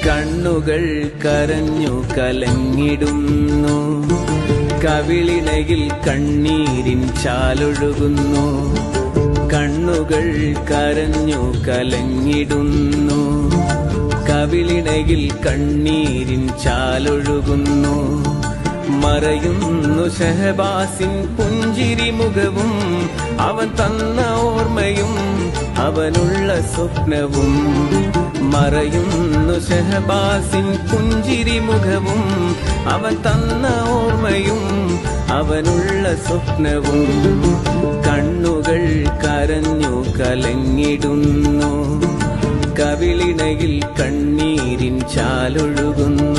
കണ്ണുകൾ കരഞ്ഞു കലങ്ങിടുന്നു, കവിളിണയിൽ കണ്ണീരിൻ ചാലൊഴുകുന്നു. കണ്ണുകൾ കരഞ്ഞു കലങ്ങിടുന്നു, കവിളിണയിൽ കണ്ണീരിൻ ചാലൊഴുകുന്നു. മറയുന്നു ഷഹബാസിൻ പുഞ്ചിരി മുഖവും, അവൻ തന്ന ഓർമ്മയും അവനുള്ള സ്വപ്നവും. മറയുന്നു ഷഹബാസിൻ പുഞ്ചിരി മുഖവും, അവൻ തന്ന ഓർമ്മയും അവനുള്ള സ്വപ്നവും. കണ്ണുകൾ കരഞ്ഞു കലങ്ങിടുന്നു, കവിളിണയിൽ കണ്ണീരിൻ ചാലൊഴുകുന്നു.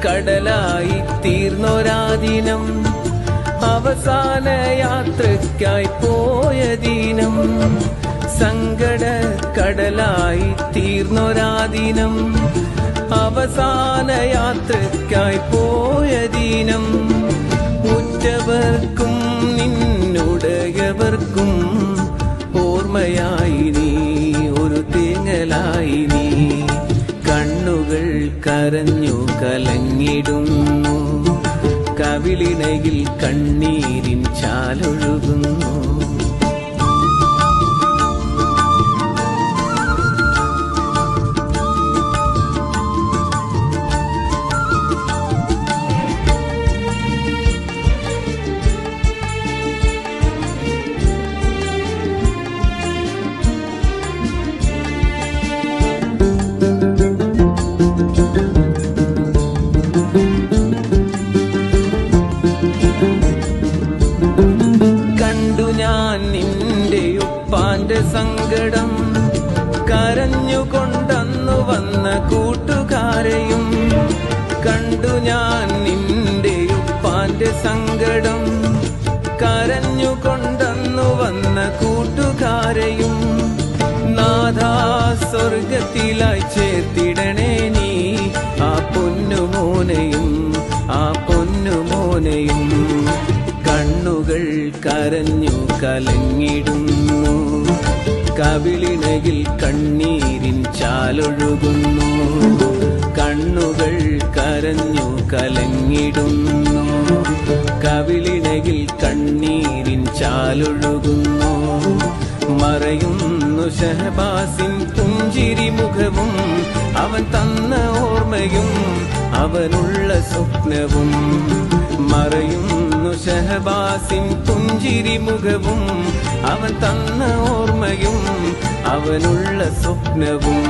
കടലായി തീർന്നൊരാദിനം, അവസാന യാത്രയ്ക്കായി പോയ ദിനം. സങ്കട കടലായി തീർന്നൊരാദിനം, അവസാന യാത്രയ്ക്കായി പോയ ദിനം. ഉറ്റവർക്കും നിന്നുടയവർക്കും ഓർമ്മയായി നീ, ഒരു തേങ്ങലായി നീ. കണ്ണുകൾ കരഞ്ഞു കലങ്ങിടുന്നു, കവിളിണയിൽ കണ്ണീരിൻ ചാലൊഴുകുന്നു. സങ്കടം കരഞ്ഞുകൊണ്ടന്നു വന്ന കൂട്ടുകാരെയും കണ്ടു ഞാൻ. നിന്റെ ഉപ്പാന്റെ സങ്കടം കരഞ്ഞുകൊണ്ടന്നു വന്ന കൂട്ടുകാരെയും നാഥാ സ്വർഗത്തിലായി ചേർത്തിടണേ നീ ആ പൊന്നുമോനെയും, ആ പൊന്നുമോനെയും. കണ്ണുകൾ കരഞ്ഞു കലങ്ങിടുന്നു, കവിളിണയിൽ കണ്ണീരിൻ ചാലൊഴുകുന്നു. കണ്ണുകൾ കരഞ്ഞു കലങ്ങിടുന്നു, കവിളിണയിൽ കണ്ണീരിൻ ചാലൊഴുകുന്നു. മറയുന്നു ഷഹബാസിൻ പുഞ്ചിരി മുഖവും, അവൻ തന്ന ഓർമ്മയും അവനുള്ള സ്വപ്നവും. മറയുന്നു ഷഹബാസിൻ പുഞ്ചിരി മുഖവും, അവൻ തന്ന ഓർമ്മയും അവനുള്ള സ്വപ്നവും.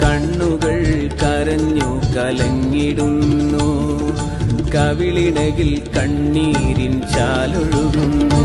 കണ്ണുകൾ കരഞ്ഞു കലങ്ങിടുന്നു, കവിളിണയിൽ കണ്ണീരിൻ ചാലൊഴുകുന്നു.